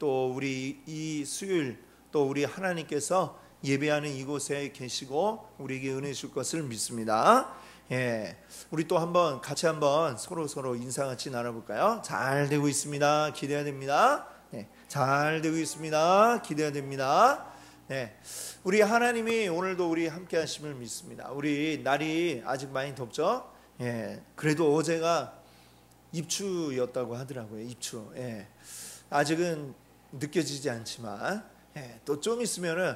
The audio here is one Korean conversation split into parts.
또 우리 이 수요일 또 우리 하나님께서 예배하는 이곳에 계시고 우리에게 은혜 줄 것을 믿습니다. 우리 또 한번 같이 한번 서로 인사 나눠볼까요? 잘 되고 있습니다. 기대해야 됩니다. 잘 되고 있습니다. 기대해야 됩니다. 우리 하나님이 오늘도 우리 함께 하심을 믿습니다. 우리 날이 아직 많이 덥죠? 그래도 어제가 입추였다고 하더라고요. 입추. 아직은 느껴지지 않지만 또 좀 있으면은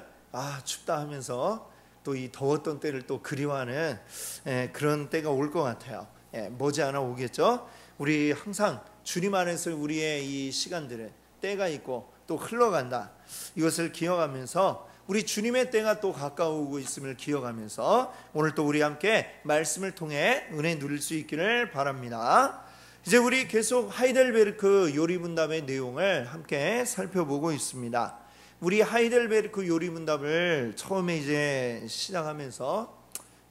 춥다 하면서 또 이 더웠던 때를 또 그리워하는 그런 때가 올 것 같아요. 머지않아 오겠죠? 우리 항상 주님 안에서 우리의 이 시간들은 때가 있고 또 흘러간다. 이것을 기억하면서 우리 주님의 때가 또 가까우고 있음을 기억하면서 오늘 또 우리 함께 말씀을 통해 은혜 누릴 수 있기를 바랍니다. 이제 우리 계속 하이델베르크 요리문답의 내용을 함께 살펴보고 있습니다. 우리 하이델베르크 요리문답을 처음에 이제 시작하면서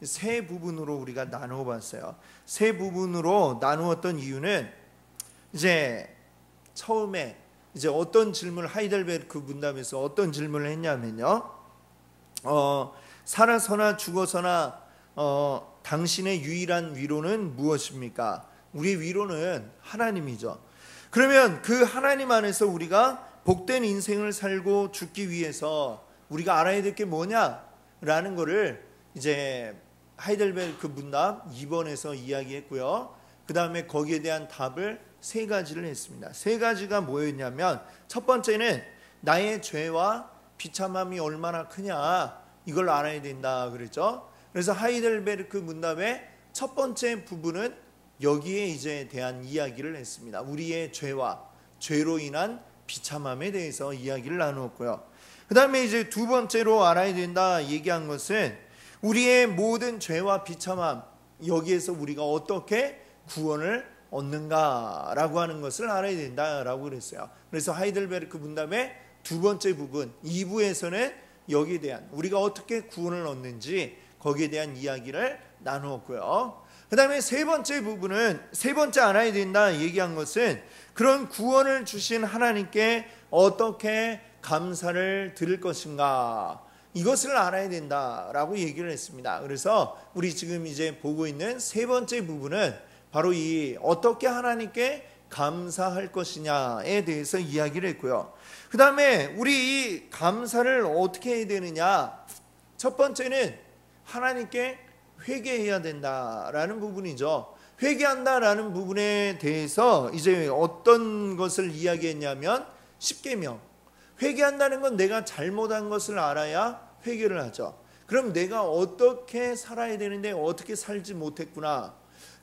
세 부분으로 우리가 나누어 봤어요. 세 부분으로 나누었던 이유는 이제 처음에 이제 어떤 질문을 하이델베르크 문답에서 어떤 질문을 했냐면요. 살아서나 죽어서나 당신의 유일한 위로는 무엇입니까? 우리의 위로는 하나님이죠. 그러면 그 하나님 안에서 우리가 복된 인생을 살고 죽기 위해서 우리가 알아야 될 게 뭐냐라는 거를 이제 하이델베르크 문답 2번에서 이야기했고요. 그 다음에 거기에 대한 답을 세 가지를 했습니다. 세 가지가 뭐였냐면 첫 번째는 나의 죄와 비참함이 얼마나 크냐 이걸 알아야 된다 그랬죠. 그래서 하이델베르크 문답의 첫 번째 부분은 여기에 이제 대한 이야기를 했습니다. 우리의 죄와 죄로 인한 비참함에 대해서 이야기를 나누었고요. 그 다음에 이제 두 번째로 알아야 된다 얘기한 것은 우리의 모든 죄와 비참함 여기에서 우리가 어떻게 구원을 얻는가라고 하는 것을 알아야 된다라고 그랬어요. 그래서 하이델베르크 문답의 두 번째 부분 2부에서는 여기에 대한 우리가 어떻게 구원을 얻는지 거기에 대한 이야기를 나누었고요. 그 다음에 세 번째 부분은 세 번째 알아야 된다 얘기한 것은 그런 구원을 주신 하나님께 어떻게 감사를 드릴 것인가 이것을 알아야 된다라고 얘기를 했습니다. 그래서 우리 지금 이제 보고 있는 세 번째 부분은 바로 이 어떻게 하나님께 감사할 것이냐에 대해서 이야기를 했고요. 그 다음에 우리 이 감사를 어떻게 해야 되느냐 첫 번째는 하나님께 회개해야 된다라는 부분이죠. 회개한다라는 부분에 대해서 이제 어떤 것을 이야기했냐면 십계명. 회개한다는 건 내가 잘못한 것을 알아야 회개를 하죠. 그럼 내가 어떻게 살아야 되는데 어떻게 살지 못했구나.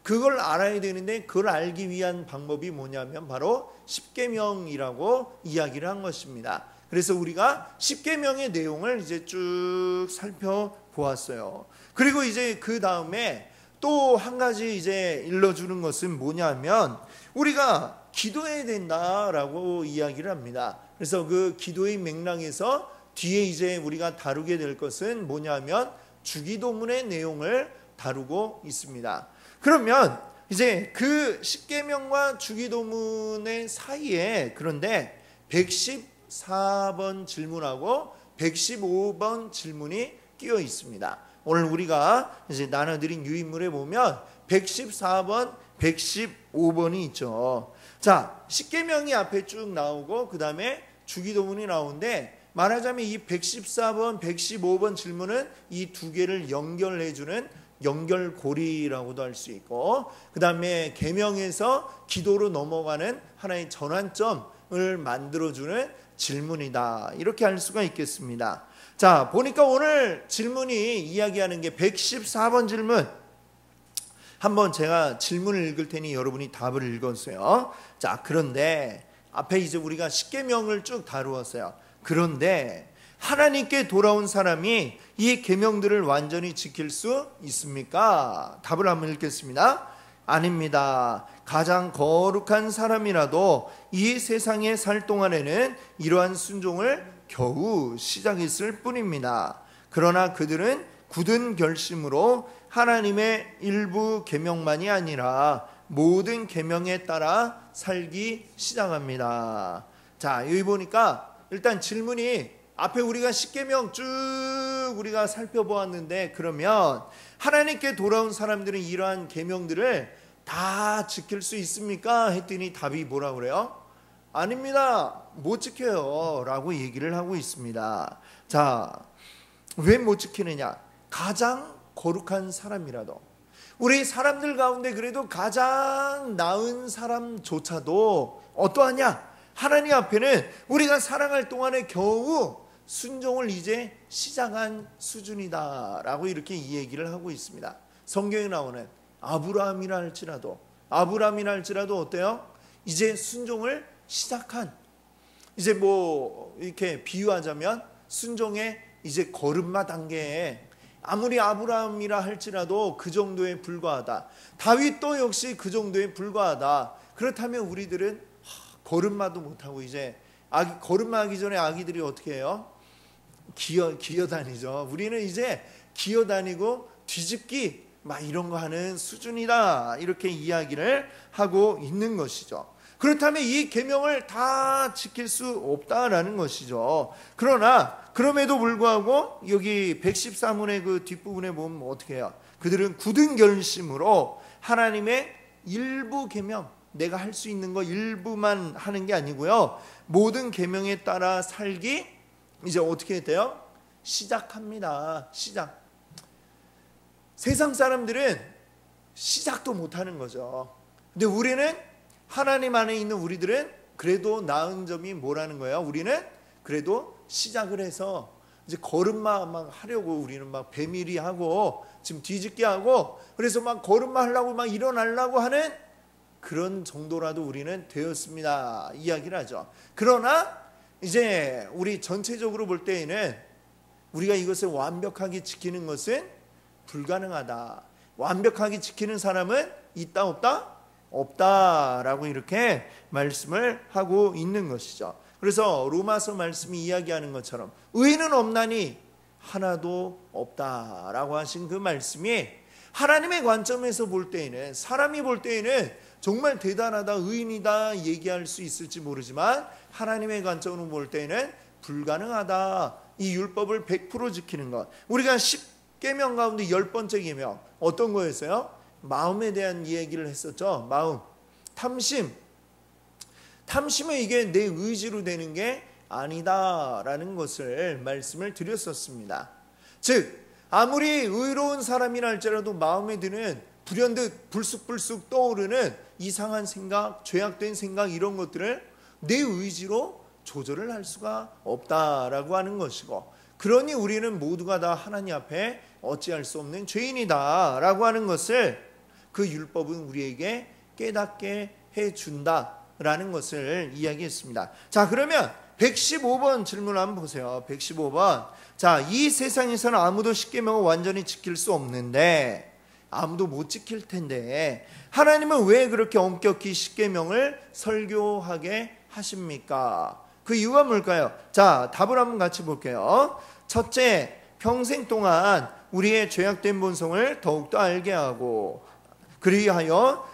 그걸 알아야 되는데 그걸 알기 위한 방법이 뭐냐면 바로 십계명이라고 이야기를 한 것입니다. 그래서 우리가 십계명의 내용을 이제 쭉 살펴보았어요. 그리고 이제 그 다음에 또 한 가지 이제 일러주는 것은 뭐냐면 우리가 기도해야 된다라고 이야기를 합니다. 그래서 그 기도의 맥락에서 뒤에 이제 우리가 다루게 될 것은 뭐냐면 주기도문의 내용을 다루고 있습니다. 그러면 이제 그 십계명과 주기도문의 사이에 그런데 114번 질문하고 115번 질문이 끼어 있습니다. 오늘 우리가 이제 나눠드린 유인물에 보면 114번, 115번이 있죠. 자, 십계명이 앞에 쭉 나오고 그 다음에 주기도문이 나오는데 말하자면 이 114번, 115번 질문은 이 두 개를 연결해주는 연결고리라고도 할 수 있고 그 다음에 계명에서 기도로 넘어가는 하나의 전환점을 만들어주는 질문이다. 이렇게 할 수가 있겠습니다. 자, 보니까 오늘 질문이 이야기하는 게 114번 질문. 한번 제가 질문을 읽을 테니 여러분이 답을 읽어주세요. 자, 그런데 앞에 이제 우리가 십계명을 쭉 다루었어요. 그런데 하나님께 돌아온 사람이 이 계명들을 완전히 지킬 수 있습니까? 답을 한번 읽겠습니다. 아닙니다. 가장 거룩한 사람이라도 이 세상에 살 동안에는 이러한 순종을 겨우 시작했을 뿐입니다. 그러나 그들은 굳은 결심으로 하나님의 일부 계명만이 아니라 모든 계명에 따라 살기 시작합니다. 자, 여기 보니까 일단 질문이 앞에 우리가 십계명 쭉 우리가 살펴보았는데, 그러면 하나님께 돌아온 사람들은 이러한 계명들을 다 지킬 수 있습니까? 했더니 답이 뭐라 그래요? 아닙니다. 못 지켜요 라고 얘기를 하고 있습니다. 자, 왜 못 지키느냐? 가장 거룩한 사람이라도, 우리 사람들 가운데 그래도 가장 나은 사람조차도 어떠하냐? 하나님 앞에는 우리가 살아갈 동안에 겨우 순종을 이제 시작한 수준이다 라고 이렇게 이 얘기를 하고 있습니다. 성경에 나오는 아브라함이라 할지라도 어때요? 이제 순종을 시작한, 이제 뭐 이렇게 비유하자면 순종의 이제 걸음마 단계에, 아무리 아브라함이라 할지라도 그 정도에 불과하다. 다윗도 역시 그 정도에 불과하다. 그렇다면 우리들은 걸음마도 못하고 이제 걸음마하기 전에 아기들이 어떻게 해요? 기어다니죠. 우리는 이제 기어다니고 뒤집기 막 이런 거 하는 수준이다, 이렇게 이야기를 하고 있는 것이죠. 그렇다면 이 계명을 다 지킬 수 없다라는 것이죠. 그러나 그럼에도 불구하고 여기 114문의 그 뒷부분에 보면 어떻게 해요? 그들은 굳은 결심으로 하나님의 일부 계명, 내가 할 수 있는 거 일부만 하는 게 아니고요, 모든 계명에 따라 살기 이제 어떻게 돼요? 시작합니다. 시작. 세상 사람들은 시작도 못하는 거죠. 근데 우리는, 하나님 안에 있는 우리들은 그래도 나은 점이 뭐라는 거예요? 우리는 그래도 시작을 해서 이제 걸음마 막 하려고, 우리는 막 배밀이 하고 지금 뒤집게 하고, 그래서 막 걸음마 하려고 막 일어나려고 하는 그런 정도라도 우리는 되었습니다, 이야기를 하죠. 그러나 이제 우리 전체적으로 볼 때에는 우리가 이것을 완벽하게 지키는 것은 불가능하다. 완벽하게 지키는 사람은 있다 없다? 없다라고 이렇게 말씀을 하고 있는 것이죠. 그래서 로마서 말씀이 이야기하는 것처럼 의인은 없나니 하나도 없다라고 하신 그 말씀이 하나님의 관점에서 볼 때에는, 사람이 볼 때에는 정말 대단하다, 의인이다 얘기할 수 있을지 모르지만 하나님의 관점으로 볼 때에는 불가능하다. 이 율법을 100% 지키는 것, 우리가 10계명 가운데 10번째 계명 어떤 거였어요? 마음에 대한 이야기를 했었죠. 마음, 탐심은 이게 내 의지로 되는 게 아니다라는 것을 말씀을 드렸었습니다. 즉 아무리 의로운 사람이라 할지라도 마음에 드는 불현듯 불쑥불쑥 떠오르는 이상한 생각, 죄악된 생각, 이런 것들을 내 의지로 조절을 할 수가 없다라고 하는 것이고, 그러니 우리는 모두가 다 하나님 앞에 어찌할 수 없는 죄인이다라고 하는 것을 그 율법은 우리에게 깨닫게 해준다라는 것을 이야기했습니다. 자, 그러면 115번 질문 한번 보세요. 115번. 자, 이 세상에서는 아무도 십계명을 완전히 지킬 수 없는데, 아무도 못 지킬 텐데 하나님은 왜 그렇게 엄격히 십계명을 설교하게 하십니까? 그 이유가 뭘까요? 자, 답을 한번 같이 볼게요. 첫째, 평생 동안 우리의 죄악된 본성을 더욱더 알게 하고, 그리하여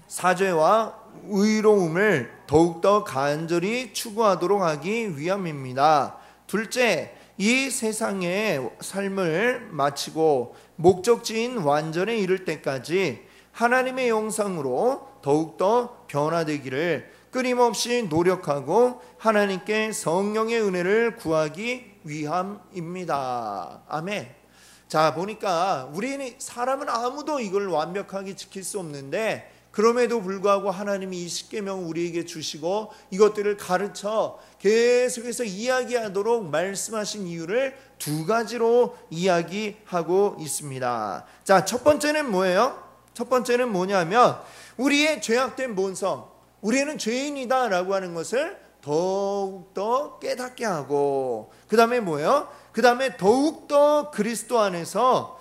사죄와 의로움을 더욱더 간절히 추구하도록 하기 위함입니다. 둘째, 이 세상의 삶을 마치고 목적지인 완전에 이를 때까지 하나님의 형상으로 더욱더 변화되기를 끊임없이 노력하고 하나님께 성령의 은혜를 구하기 위함입니다. 아멘. 자, 보니까 우리는, 사람은 아무도 이걸 완벽하게 지킬 수 없는데 그럼에도 불구하고 하나님이 이 십계명을 우리에게 주시고 이것들을 가르쳐 계속해서 이야기하도록 말씀하신 이유를 두 가지로 이야기하고 있습니다. 자, 첫 번째는 뭐예요? 첫 번째는 뭐냐면 우리의 죄악된 본성, 우리는 죄인이다 라고 하는 것을 더욱더 깨닫게 하고, 그 다음에 뭐예요? 그 다음에 더욱더 그리스도 안에서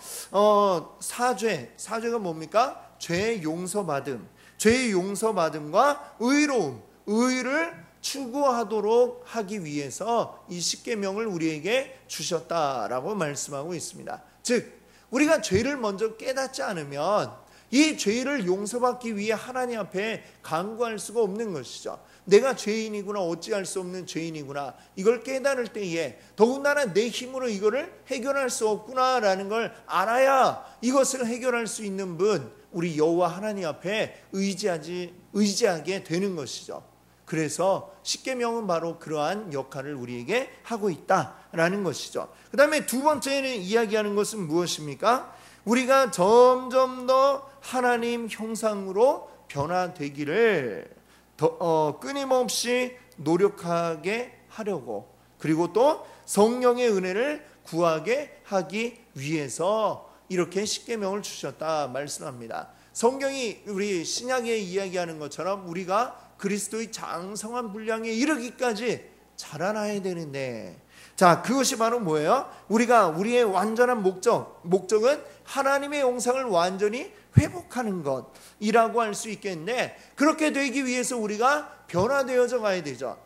사죄가 뭡니까? 죄의 용서받음, 죄의 용서받음과 의로움, 의를 추구하도록 하기 위해서 이 십계명을 우리에게 주셨다라고 말씀하고 있습니다. 즉 우리가 죄를 먼저 깨닫지 않으면 이 죄를 용서받기 위해 하나님 앞에 간구할 수가 없는 것이죠. 내가 죄인이구나, 어찌할 수 없는 죄인이구나, 이걸 깨달을 때에 더군다나 내 힘으로 이거를 해결할 수 없구나라는 걸 알아야 이것을 해결할 수 있는 분, 우리 여호와 하나님 앞에 의지하게 되는 것이죠. 그래서 십계명은 바로 그러한 역할을 우리에게 하고 있다라는 것이죠. 그 다음에 두 번째는 이야기하는 것은 무엇입니까? 우리가 점점 더 하나님 형상으로 변화되기를 끊임없이 노력하게 하려고, 그리고 또 성령의 은혜를 구하게 하기 위해서 이렇게 십계명을 주셨다 말씀합니다. 성경이 우리 신약에 이야기하는 것처럼 우리가 그리스도의 장성한 분량에 이르기까지 자라나야 되는데, 자, 그것이 바로 뭐예요? 우리의 완전한 목적은 하나님의 형상을 완전히 회복하는 것이라고 할 수 있겠는데, 그렇게 되기 위해서 우리가 변화되어져 가야 되죠.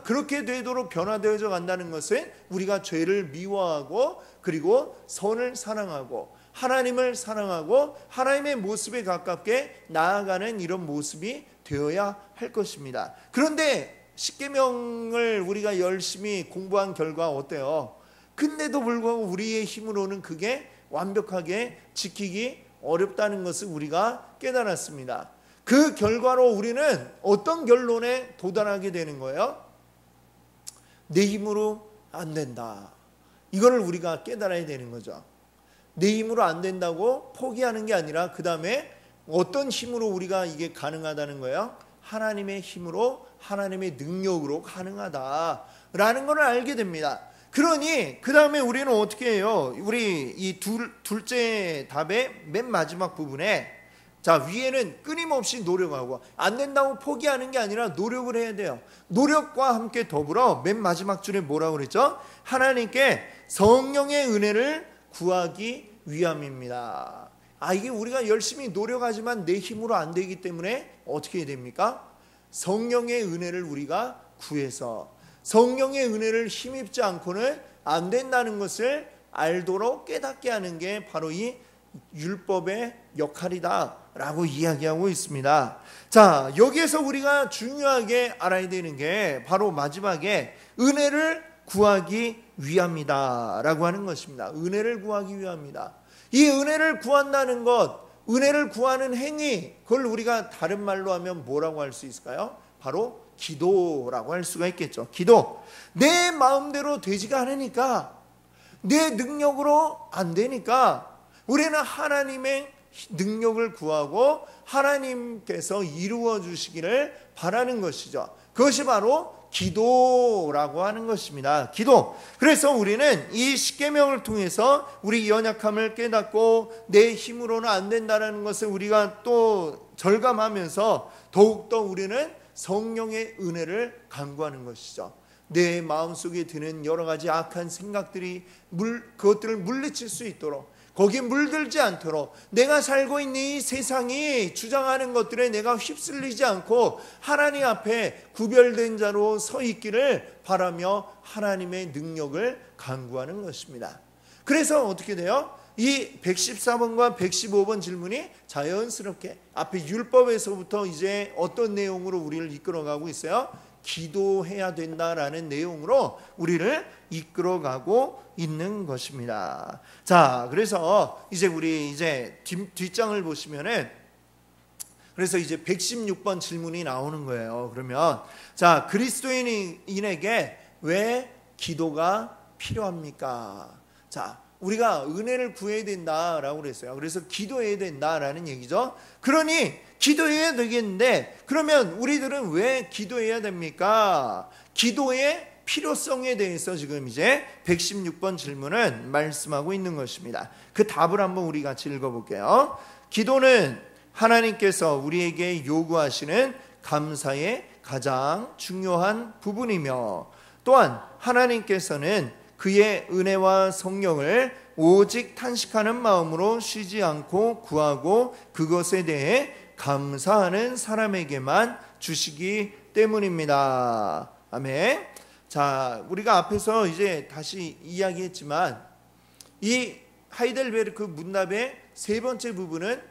그렇게 되도록 변화되어져 간다는 것은 우리가 죄를 미워하고, 그리고 선을 사랑하고, 하나님을 사랑하고 하나님의 모습에 가깝게 나아가는 이런 모습이 되어야 할 것입니다. 그런데 십계명을 우리가 열심히 공부한 결과 어때요? 근데도 불구하고 우리의 힘으로는 그게 완벽하게 지키기 어렵다는 것을 우리가 깨달았습니다. 그 결과로 우리는 어떤 결론에 도달하게 되는 거예요? 내 힘으로 안 된다. 이거를 우리가 깨달아야 되는 거죠. 내 힘으로 안 된다고 포기하는 게 아니라 그 다음에 어떤 힘으로 우리가 이게 가능하다는 거예요? 하나님의 힘으로, 하나님의 능력으로 가능하다라는 걸 알게 됩니다. 그러니 그 다음에 우리는 어떻게 해요? 우리 이 둘째 답의 맨 마지막 부분에, 자, 위에는 끊임없이 노력하고, 안 된다고 포기하는 게 아니라 노력을 해야 돼요. 노력과 함께 더불어 맨 마지막 줄에 뭐라고 그랬죠? 하나님께 성령의 은혜를 구하기 위함입니다. 이게 우리가 열심히 노력하지만 내 힘으로 안 되기 때문에 어떻게 해야 됩니까? 성령의 은혜를 우리가 구해서, 성령의 은혜를 힘입지 않고는 안 된다는 것을 알도록 깨닫게 하는 게 바로 이 율법의 역할이다 라고 이야기하고 있습니다. 자, 여기에서 우리가 중요하게 알아야 되는 게 바로 마지막에 은혜를 구하기 위함이다 라고 하는 것입니다. 은혜를 구하기 위함이다. 이 은혜를 구한다는 것, 은혜를 구하는 행위, 그걸 우리가 다른 말로 하면 뭐라고 할 수 있을까요? 바로 기도라고 할 수가 있겠죠. 기도. 내 마음대로 되지가 않으니까, 내 능력으로 안 되니까 우리는 하나님의 능력을 구하고 하나님께서 이루어 주시기를 바라는 것이죠. 그것이 바로 기도라고 하는 것입니다. 기도. 그래서 우리는 이 십계명을 통해서 우리 연약함을 깨닫고 내 힘으로는 안 된다는 것을 우리가 또 절감하면서 더욱더 우리는 성령의 은혜를 간구하는 것이죠. 내 마음속에 드는 여러 가지 악한 생각들이 그것들을 물리칠 수 있도록, 거기에 물들지 않도록, 내가 살고 있는 이 세상이 주장하는 것들에 내가 휩쓸리지 않고 하나님 앞에 구별된 자로 서 있기를 바라며 하나님의 능력을 간구하는 것입니다. 그래서 어떻게 돼요? 이 114번과 115번 질문이 자연스럽게 앞에 율법에서부터 이제 어떤 내용으로 우리를 이끌어가고 있어요? 기도해야 된다라는 내용으로 우리를 이끌어가고 있는 것입니다. 자, 그래서 이제 우리 뒷장을 보시면은, 그래서 이제 116번 질문이 나오는 거예요. 그러면 자, 그리스도인에게 왜 기도가 필요합니까? 자, 우리가 은혜를 구해야 된다라고 그랬어요. 그래서 기도해야 된다라는 얘기죠. 그러니 기도해야 되겠는데, 그러면 우리들은 왜 기도해야 됩니까? 기도의 필요성에 대해서 지금 이제 116번 질문은 말씀하고 있는 것입니다. 그 답을 한번 우리 같이 읽어볼게요. 기도는 하나님께서 우리에게 요구하시는 감사의 가장 중요한 부분이며, 또한 하나님께서는 그의 은혜와 성령을 오직 탄식하는 마음으로 쉬지 않고 구하고 그것에 대해 감사하는 사람에게만 주시기 때문입니다. 아멘. 자, 우리가 앞에서 이제 다시 이야기했지만 이 하이델베르크 문답의 세 번째 부분은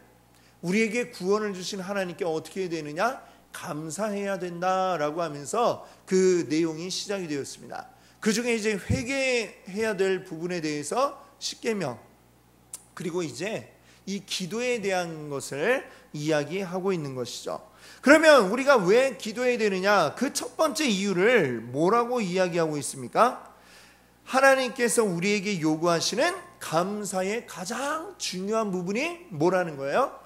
우리에게 구원을 주신 하나님께 어떻게 해야 되느냐? 감사해야 된다라고 하면서 그 내용이 시작이 되었습니다. 그 중에 이제 회개해야 될 부분에 대해서 십계명, 그리고 이제 이 기도에 대한 것을 이야기하고 있는 것이죠. 그러면 우리가 왜 기도해야 되느냐? 그 첫 번째 이유를 뭐라고 이야기하고 있습니까? 하나님께서 우리에게 요구하시는 감사의 가장 중요한 부분이 뭐라는 거예요?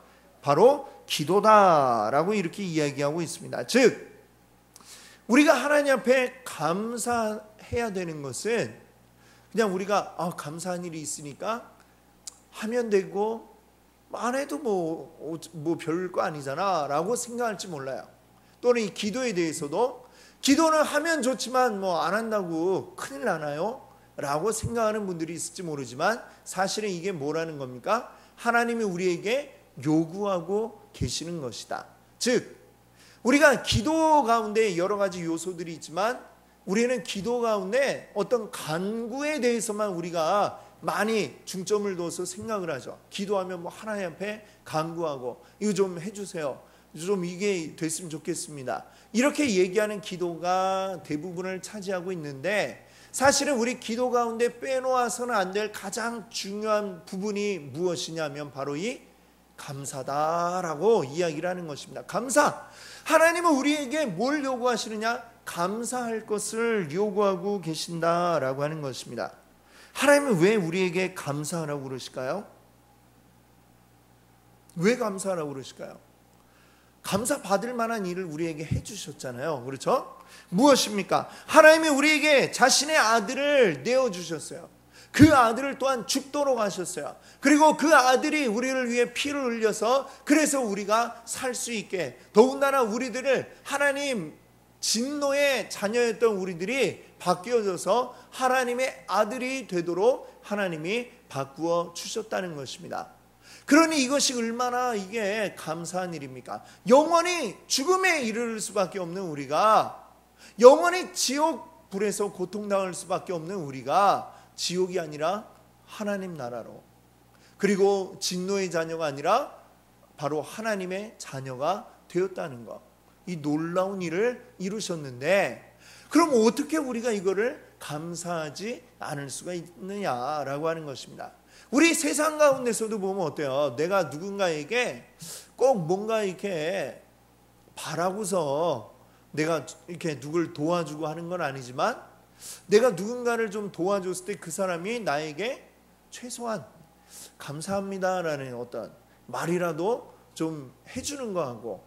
바로 기도다라고 이렇게 이야기하고 있습니다. 즉 우리가 하나님 앞에 감사해야 되는 것은 그냥 우리가 감사한 일이 있으니까 하면 되고 안 해도 뭐 별거 아니잖아 라고 생각할지 몰라요. 또는 이 기도에 대해서도 기도는 하면 좋지만 뭐 안 한다고 큰일 나나요? 라고 생각하는 분들이 있을지 모르지만 사실은 이게 뭐라는 겁니까? 하나님이 우리에게 요구하고 계시는 것이다. 즉 우리가 기도 가운데 여러 가지 요소들이 있지만 우리는 기도 가운데 어떤 간구에 대해서만 우리가 많이 중점을 둬서 생각을 하죠. 기도하면 뭐 하나님 앞에 간구하고 이거 좀 해주세요. 좀 이게 됐으면 좋겠습니다. 이렇게 얘기하는 기도가 대부분을 차지하고 있는데 사실은 우리 기도 가운데 빼놓아서는 안 될 가장 중요한 부분이 무엇이냐면 바로 이 감사다라고 이야기를 하는 것입니다. 감사. 하나님은 우리에게 뭘 요구하시느냐? 감사할 것을 요구하고 계신다라고 하는 것입니다. 하나님은 왜 우리에게 감사하라고 그러실까요? 왜 감사하라고 그러실까요? 감사 받을 만한 일을 우리에게 해주셨잖아요. 그렇죠? 무엇입니까? 하나님이 우리에게 자신의 아들을 내어주셨어요. 그 아들을 또한 죽도록 하셨어요. 그리고 그 아들이 우리를 위해 피를 흘려서 그래서 우리가 살 수 있게, 더군다나 우리들을 하나님 진노의 자녀였던 우리들이 바뀌어져서 하나님의 아들이 되도록 하나님이 바꾸어 주셨다는 것입니다. 그러니 이것이 얼마나 이게 감사한 일입니까? 영원히 죽음에 이르를 수밖에 없는 우리가, 영원히 지옥 불에서 고통당할 수밖에 없는 우리가 지옥이 아니라 하나님 나라로, 그리고 진노의 자녀가 아니라 바로 하나님의 자녀가 되었다는 것, 이 놀라운 일을 이루셨는데 그럼 어떻게 우리가 이거를 감사하지 않을 수가 있느냐라고 하는 것입니다. 우리 세상 가운데서도 보면 어때요? 내가 누군가에게 꼭 뭔가 이렇게 바라고서 내가 이렇게 누굴 도와주고 하는 건 아니지만 내가 누군가를 좀 도와줬을 때 그 사람이 나에게 최소한 감사합니다라는 어떤 말이라도 좀 해주는 거하고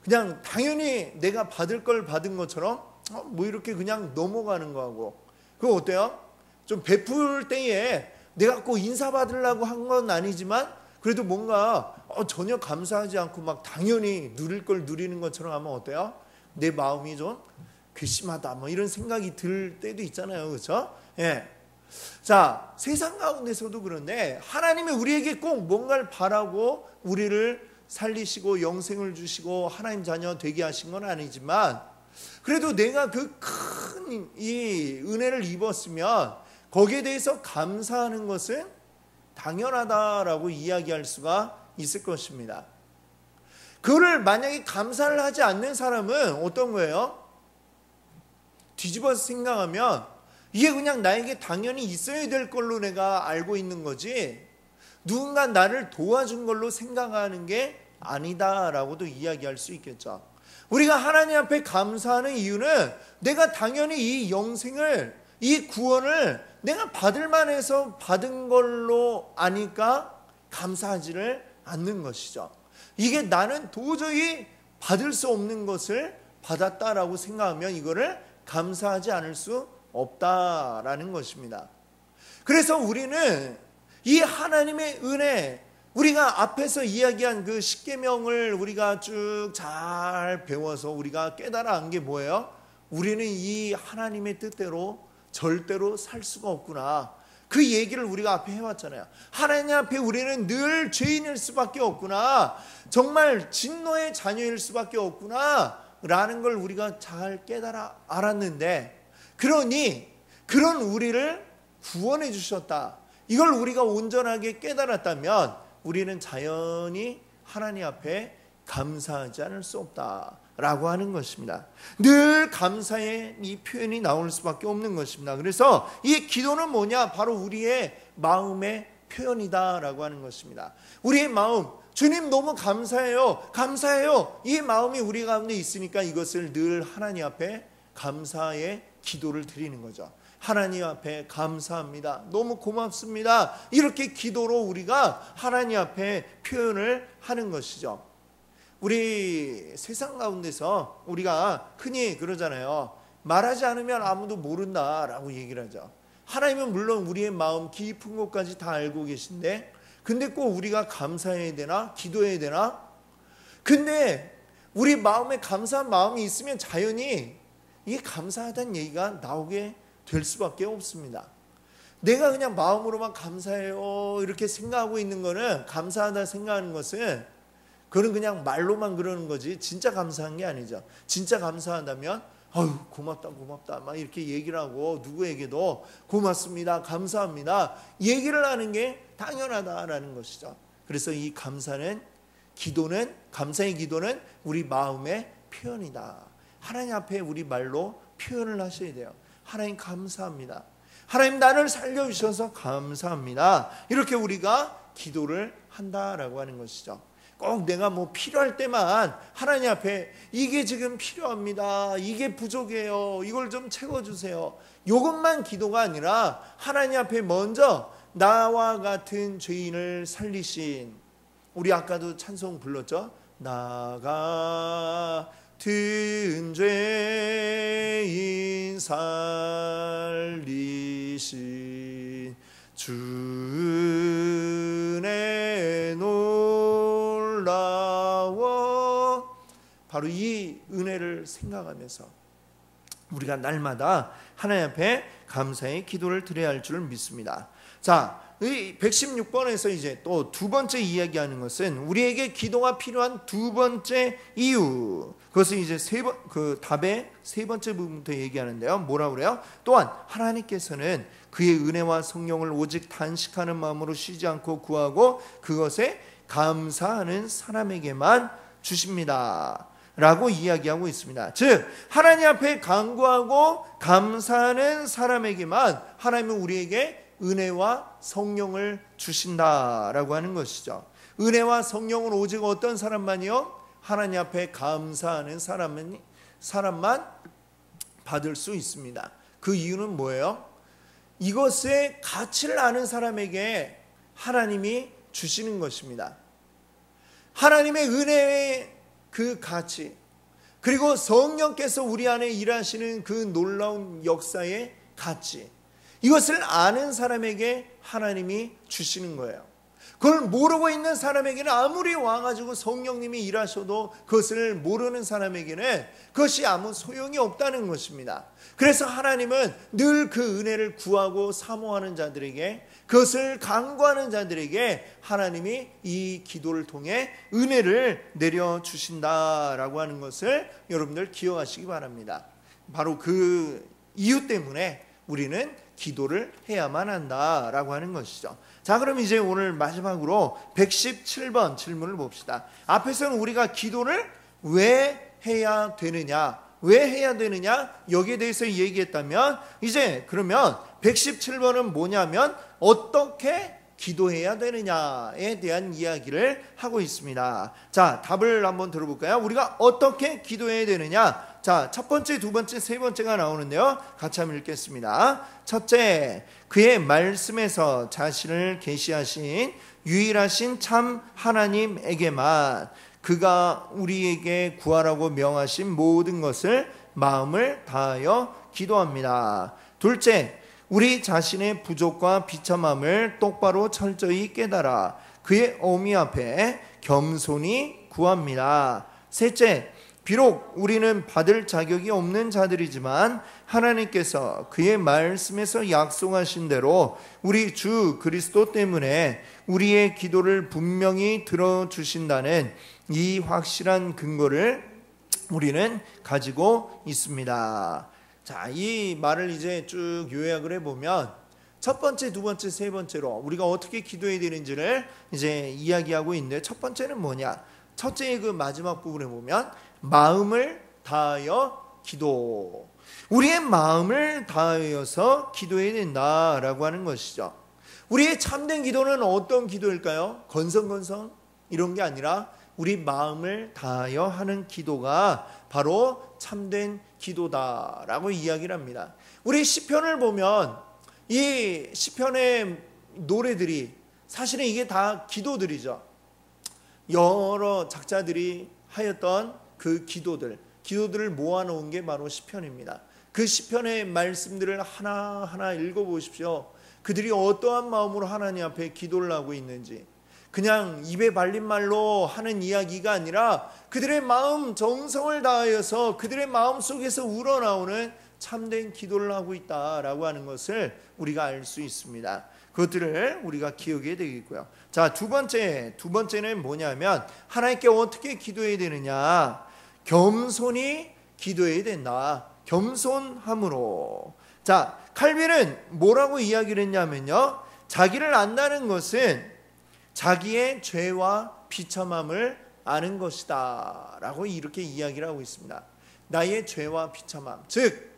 그냥 당연히 내가 받을 걸 받은 것처럼 뭐 이렇게 그냥 넘어가는 거하고, 그거 어때요? 좀 베풀 때에 내가 꼭 인사받으려고 한 건 아니지만 그래도 뭔가 전혀 감사하지 않고 막 당연히 누릴 걸 누리는 것처럼 하면 어때요? 내 마음이 좀 괘씸하다 뭐 이런 생각이 들 때도 있잖아요. 그렇죠? 예. 자, 세상 가운데서도 그런데 하나님이 우리에게 꼭 뭔가를 바라고 우리를 살리시고 영생을 주시고 하나님 자녀 되게 하신 건 아니지만 그래도 내가 그 큰 이 은혜를 입었으면 거기에 대해서 감사하는 것은 당연하다라고 이야기할 수가 있을 것입니다. 그거를 만약에 감사를 하지 않는 사람은 어떤 거예요? 뒤집어서 생각하면 이게 그냥 나에게 당연히 있어야 될 걸로 내가 알고 있는 거지 누군가 나를 도와준 걸로 생각하는 게 아니다라고도 이야기할 수 있겠죠. 우리가 하나님 앞에 감사하는 이유는 내가 당연히 이 영생을, 이 구원을 내가 받을 만해서 받은 걸로 아니까 감사하지를 않는 것이죠. 이게 나는 도저히 받을 수 없는 것을 받았다라고 생각하면 이거를 감사하지 않을 수 없다라는 것입니다. 그래서 우리는 이 하나님의 은혜, 우리가 앞에서 이야기한 그 십계명을 우리가 쭉 잘 배워서 우리가 깨달아 안 게 뭐예요? 우리는 이 하나님의 뜻대로 절대로 살 수가 없구나. 그 얘기를 우리가 앞에 해왔잖아요. 하나님 앞에 우리는 늘 죄인일 수밖에 없구나. 정말 진노의 자녀일 수밖에 없구나 라는 걸 우리가 잘 깨달아 알았는데, 그러니 그런 우리를 구원해 주셨다. 이걸 우리가 온전하게 깨달았다면 우리는 자연히 하나님 앞에 감사하지 않을 수 없다. 라고 하는 것입니다. 늘 감사의 이 표현이 나올 수밖에 없는 것입니다. 그래서 이 기도는 뭐냐? 바로 우리의 마음의 표현이다 라고 하는 것입니다. 우리의 마음, 주님 너무 감사해요, 감사해요, 이 마음이 우리 가운데 있으니까 이것을 늘 하나님 앞에 감사의 기도를 드리는 거죠. 하나님 앞에 감사합니다, 너무 고맙습니다, 이렇게 기도로 우리가 하나님 앞에 표현을 하는 것이죠. 우리 세상 가운데서 우리가 흔히 그러잖아요. 말하지 않으면 아무도 모른다라고 얘기를 하죠. 하나님은 물론 우리의 마음 깊은 곳까지 다 알고 계신데, 근데 꼭 우리가 감사해야 되나? 기도해야 되나? 근데 우리 마음에 감사한 마음이 있으면 자연히 이게 감사하다는 얘기가 나오게 될 수밖에 없습니다. 내가 그냥 마음으로만 감사해요 이렇게 생각하고 있는 거는, 감사하다 생각하는 것은 그건 그냥 말로만 그러는 거지 진짜 감사한 게 아니죠. 진짜 감사하다면 아유 고맙다 고맙다 막 이렇게 얘기를 하고 누구에게도 고맙습니다 감사합니다 얘기를 하는 게 당연하다라는 것이죠. 그래서 이 감사는, 기도는, 감사의 기도는 우리 마음의 표현이다. 하나님 앞에 우리 말로 표현을 하셔야 돼요. 하나님 감사합니다, 하나님 나를 살려주셔서 감사합니다, 이렇게 우리가 기도를 한다라고 하는 것이죠. 꼭 내가 뭐 필요할 때만 하나님 앞에 이게 지금 필요합니다, 이게 부족해요, 이걸 좀 채워주세요, 이것만 기도가 아니라 하나님 앞에 먼저 나와 같은 죄인을 살리신, 우리 아까도 찬송 불렀죠. 나 같은 죄인 살리신 주 은혜 놀라워. 바로 이 은혜를 생각하면서 우리가 날마다 하나님 앞에 감사의 기도를 드려야 할 줄 믿습니다. 자, 이 116번에서 이제 또 두 번째 이야기하는 것은 우리에게 기도가 필요한 두 번째 이유, 그것은 이제 그 답의 세 번째 부분부터 얘기하는데요. 뭐라 그래요? 또한 하나님께서는 그의 은혜와 성령을 오직 단식하는 마음으로 쉬지 않고 구하고 그것에 감사하는 사람에게만 주십니다 라고 이야기하고 있습니다. 즉 하나님 앞에 간구하고 감사하는 사람에게만 하나님은 우리에게 은혜와 성령을 주신다라고 하는 것이죠. 은혜와 성령은 오직 어떤 사람만이요? 하나님 앞에 감사하는 사람만 받을 수 있습니다. 그 이유는 뭐예요? 이것의 가치를 아는 사람에게 하나님이 주시는 것입니다. 하나님의 은혜의 그 가치, 그리고 성령께서 우리 안에 일하시는 그 놀라운 역사의 가치, 이것을 아는 사람에게 하나님이 주시는 거예요. 그걸 모르고 있는 사람에게는 아무리 와가지고 성령님이 일하셔도 그것을 모르는 사람에게는 그것이 아무 소용이 없다는 것입니다. 그래서 하나님은 늘 그 은혜를 구하고 사모하는 자들에게, 그것을 간구하는 자들에게 하나님이 이 기도를 통해 은혜를 내려주신다라고 하는 것을 여러분들 기억하시기 바랍니다. 바로 그 이유 때문에 우리는 기도를 해야만 한다라고 하는 것이죠. 자, 그럼 이제 오늘 마지막으로 117번 질문을 봅시다. 앞에서는 우리가 기도를 왜 해야 되느냐, 왜 해야 되느냐 여기에 대해서 얘기했다면, 이제 그러면 117번은 뭐냐면 어떻게 기도해야 되느냐에 대한 이야기를 하고 있습니다. 자, 답을 한번 들어볼까요? 우리가 어떻게 기도해야 되느냐. 자, 첫 번째, 두 번째, 세 번째가 나오는데요. 같이 한번 읽겠습니다. 첫째, 그의 말씀에서 자신을 계시하신 유일하신 참 하나님에게만 그가 우리에게 구하라고 명하신 모든 것을 마음을 다하여 기도합니다. 둘째, 우리 자신의 부족과 비참함을 똑바로 철저히 깨달아 그의 어미 앞에 겸손히 구합니다. 셋째, 비록 우리는 받을 자격이 없는 자들이지만 하나님께서 그의 말씀에서 약속하신 대로 우리 주 그리스도 때문에 우리의 기도를 분명히 들어주신다는 이 확실한 근거를 우리는 가지고 있습니다. 자, 이 말을 이제 쭉 요약을 해보면 첫 번째, 두 번째, 세 번째로 우리가 어떻게 기도해야 되는지를 이제 이야기하고 있는데, 첫 번째는 뭐냐? 첫째의 그 마지막 부분에 보면 마음을 다하여 기도. 우리의 마음을 다하여서 기도해야 된다라고 하는 것이죠. 우리의 참된 기도는 어떤 기도일까요? 건성건성 이런 게 아니라 우리 마음을 다하여 하는 기도가 바로 참된 기도다라고 이야기를 합니다. 우리 시편을 보면 이 시편의 노래들이 사실은 이게 다 기도들이죠. 여러 작자들이 하였던 그 기도들을 모아놓은 게 바로 시편입니다. 그 시편의 말씀들을 하나하나 읽어보십시오. 그들이 어떠한 마음으로 하나님 앞에 기도를 하고 있는지, 그냥 입에 발린 말로 하는 이야기가 아니라 그들의 마음 정성을 다하여서 그들의 마음 속에서 우러나오는 참된 기도를 하고 있다라고 하는 것을 우리가 알 수 있습니다. 그것들을 우리가 기억해야 되겠고요. 자, 두 번째는 뭐냐면 하나님께 어떻게 기도해야 되느냐? 겸손히 기도해야 된다. 겸손함으로. 자, 칼빈은 뭐라고 이야기를 했냐면요, 자기를 안다는 것은 자기의 죄와 비참함을 아는 것이다 라고 이렇게 이야기를 하고 있습니다. 나의 죄와 비참함, 즉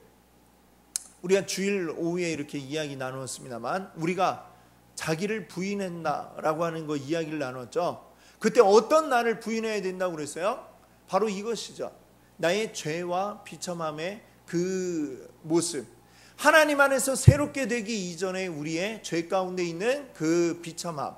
우리가 주일 오후에 이렇게 이야기 나누었습니다만, 우리가 자기를 부인한다라고 하는 거 이야기를 나눴죠. 그때 어떤 나를 부인해야 된다고 그랬어요? 바로 이것이죠. 나의 죄와 비참함의 그 모습, 하나님 안에서 새롭게 되기 이전에 우리의 죄 가운데 있는 그 비참함,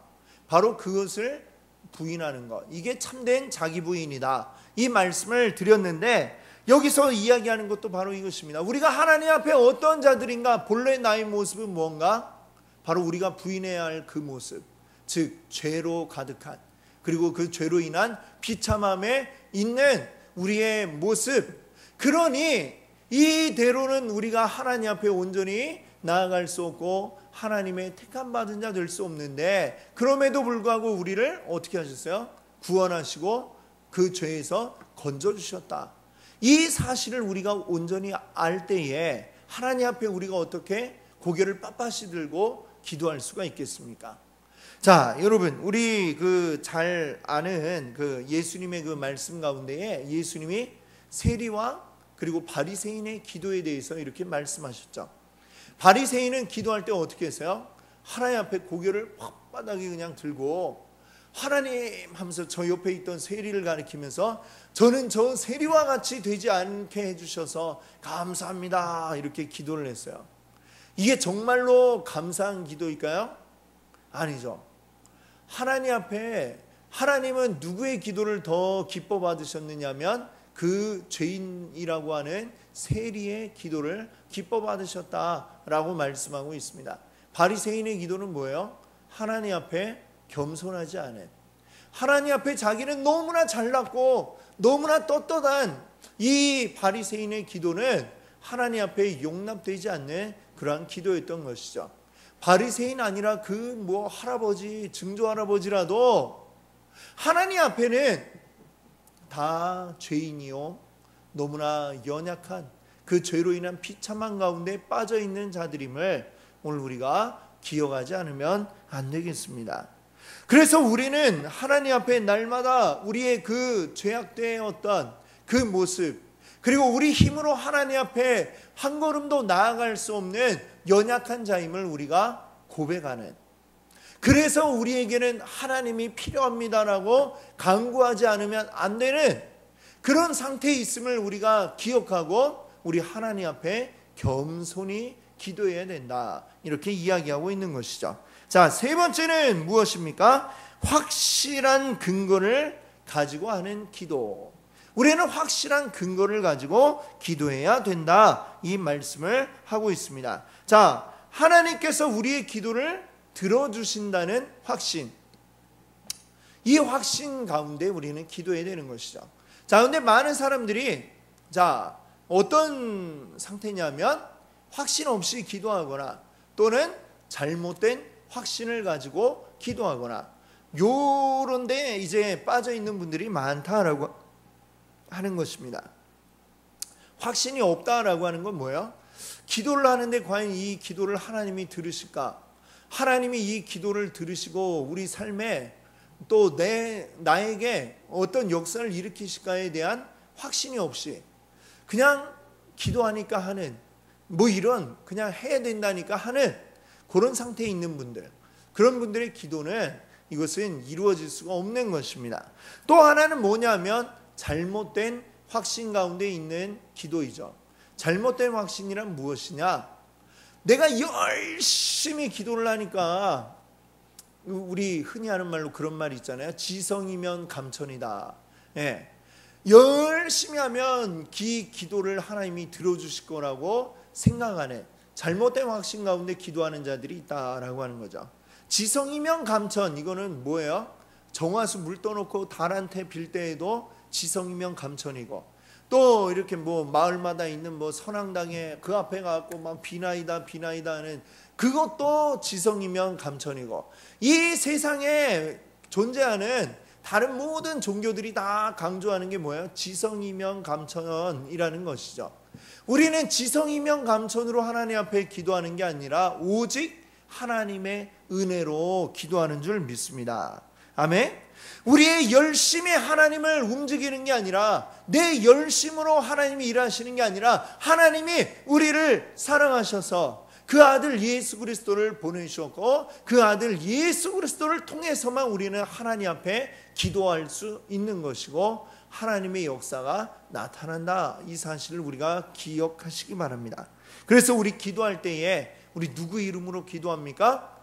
바로 그것을 부인하는 것, 이게 참된 자기 부인이다, 이 말씀을 드렸는데, 여기서 이야기하는 것도 바로 이것입니다. 우리가 하나님 앞에 어떤 자들인가, 본래 나의 모습은 무언가? 바로 우리가 부인해야 할 그 모습, 즉 죄로 가득한, 그리고 그 죄로 인한 비참함에 있는 우리의 모습. 그러니 이대로는 우리가 하나님 앞에 온전히 나아갈 수 없고 하나님의 택함 받은 자 될 수 없는데, 그럼에도 불구하고 우리를 어떻게 하셨어요? 구원하시고 그 죄에서 건져주셨다. 이 사실을 우리가 온전히 알 때에 하나님 앞에 우리가 어떻게 고개를 빳빳이 들고 기도할 수가 있겠습니까? 자, 여러분, 우리 그 잘 아는 그 예수님의 그 말씀 가운데에 예수님이 세리와 그리고 바리새인의 기도에 대해서 이렇게 말씀하셨죠. 바리새인은 기도할 때 어떻게 했어요? 하나님 앞에 고개를 빳빳하게 그냥 들고 하나님 하면서 저 옆에 있던 세리를 가리키면서 저는 저 세리와 같이 되지 않게 해주셔서 감사합니다, 이렇게 기도를 했어요. 이게 정말로 감사한 기도일까요? 아니죠. 하나님 앞에 하나님은 누구의 기도를 더 기뻐 받으셨느냐면 그 죄인이라고 하는 세리의 기도를 기뻐 받으셨다라고 말씀하고 있습니다. 바리새인의 기도는 뭐예요? 하나님 앞에 겸손하지 않은, 하나님 앞에 자기는 너무나 잘났고 너무나 떳떳한 이 바리새인의 기도는 하나님 앞에 용납되지 않는 그러한 기도였던 것이죠. 바리새인 아니라 그 뭐 할아버지, 증조 할아버지라도 하나님 앞에는 다 죄인이요, 너무나 연약한 그 죄로 인한 비참한 가운데 빠져 있는 자들임을 오늘 우리가 기억하지 않으면 안 되겠습니다. 그래서 우리는 하나님 앞에 날마다 우리의 그 죄악되었던 그 모습, 그리고 우리 힘으로 하나님 앞에 한 걸음도 나아갈 수 없는 연약한 자임을 우리가 고백하는, 그래서 우리에게는 하나님이 필요합니다라고 간구하지 않으면 안 되는 그런 상태에 있음을 우리가 기억하고 우리 하나님 앞에 겸손히 기도해야 된다, 이렇게 이야기하고 있는 것이죠. 자, 세 번째는 무엇입니까? 확실한 근거를 가지고 하는 기도. 우리는 확실한 근거를 가지고 기도해야 된다, 이 말씀을 하고 있습니다. 자, 하나님께서 우리의 기도를 들어주신다는 확신, 이 확신 가운데 우리는 기도해야 되는 것이죠. 자, 그런데 많은 사람들이 자 어떤 상태냐면 확신 없이 기도하거나 또는 잘못된 확신을 가지고 기도하거나 요런 데 이제 빠져 있는 분들이 많다라고 하는 것입니다. 확신이 없다라고 하는 건 뭐예요? 기도를 하는데 과연 이 기도를 하나님이 들으실까? 하나님이 이 기도를 들으시고 우리 삶에 또 나에게 어떤 역사를 일으키실까에 대한 확신이 없이 그냥 기도하니까 하는, 뭐 이런 그냥 해야 된다니까 하는 그런 상태에 있는 분들, 그런 분들의 기도는 이것은 이루어질 수가 없는 것입니다. 또 하나는 뭐냐면 잘못된 확신 가운데 있는 기도이죠. 잘못된 확신이란 무엇이냐? 내가 열심히 기도를 하니까, 우리 흔히 하는 말로 그런 말이 있잖아요. 지성이면 감천이다. 예. 열심히 하면 기도를 하나님이 들어주실 거라고 생각하는 잘못된 확신 가운데 기도하는 자들이 있다라고 하는 거죠. 지성이면 감천, 이거는 뭐예요? 정화수 물 떠놓고 달한테 빌 때에도 지성이면 감천이고, 또 이렇게 뭐 마을마다 있는 뭐 선앙당에 그 앞에 가고 막 비나이다 하는 그것도 지성이면 감천이고, 이 세상에 존재하는 다른 모든 종교들이 다 강조하는 게 뭐예요? 지성이면 감천이라는 것이죠. 우리는 지성이면 감천으로 하나님 앞에 기도하는 게 아니라 오직 하나님의 은혜로 기도하는 줄 믿습니다. 아멘. 우리의 열심히 하나님을 움직이는 게 아니라, 내 열심으로 하나님이 일하시는 게 아니라, 하나님이 우리를 사랑하셔서 그 아들 예수 그리스도를 보내주셨고, 그 아들 예수 그리스도를 통해서만 우리는 하나님 앞에 기도할 수 있는 것이고 하나님의 역사가 나타난다, 이 사실을 우리가 기억하시기 바랍니다. 그래서 우리 기도할 때에 우리 누구 이름으로 기도합니까?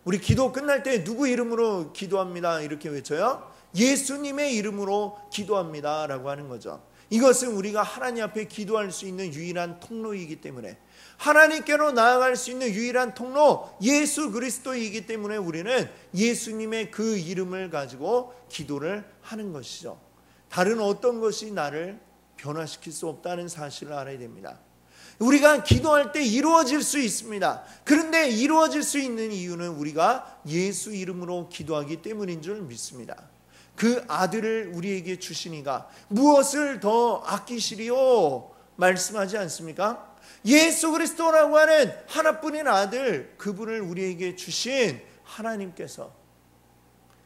우리 기도 끝날 때 누구 이름으로 기도합니다 이렇게 외쳐요? 예수님의 이름으로 기도합니다 라고 하는 거죠. 이것은 우리가 하나님 앞에 기도할 수 있는 유일한 통로이기 때문에, 하나님께로 나아갈 수 있는 유일한 통로 예수 그리스도이기 때문에 우리는 예수님의 그 이름을 가지고 기도를 하는 것이죠. 다른 어떤 것이 나를 변화시킬 수 없다는 사실을 알아야 됩니다. 우리가 기도할 때 이루어질 수 있습니다. 그런데 이루어질 수 있는 이유는 우리가 예수 이름으로 기도하기 때문인 줄 믿습니다. 그 아들을 우리에게 주시니가 무엇을 더 아끼시리요 말씀하지 않습니까? 예수 그리스도라고 하는 하나뿐인 아들, 그분을 우리에게 주신 하나님께서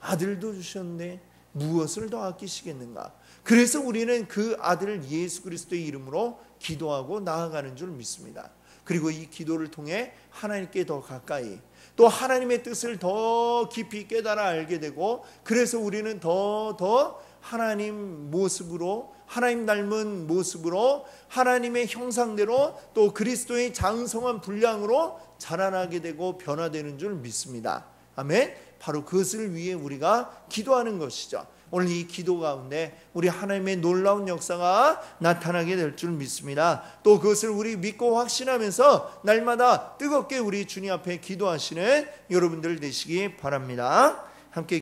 아들도 주셨는데 무엇을 더 아끼시겠는가? 그래서 우리는 그 아들 예수 그리스도의 이름으로 기도하고 나아가는 줄 믿습니다. 그리고 이 기도를 통해 하나님께 더 가까이, 또 하나님의 뜻을 더 깊이 깨달아 알게 되고, 그래서 우리는 더 하나님 모습으로, 하나님 닮은 모습으로, 하나님의 형상대로, 또 그리스도의 장성한 분량으로 자라나게 되고 변화되는 줄 믿습니다. 아멘. 바로 그것을 위해 우리가 기도하는 것이죠. 오늘 이 기도 가운데 우리 하나님의 놀라운 역사가 나타나게 될 줄 믿습니다. 또 그것을 우리 믿고 확신하면서 날마다 뜨겁게 우리 주님 앞에 기도하시는 여러분들 되시기 바랍니다. 함께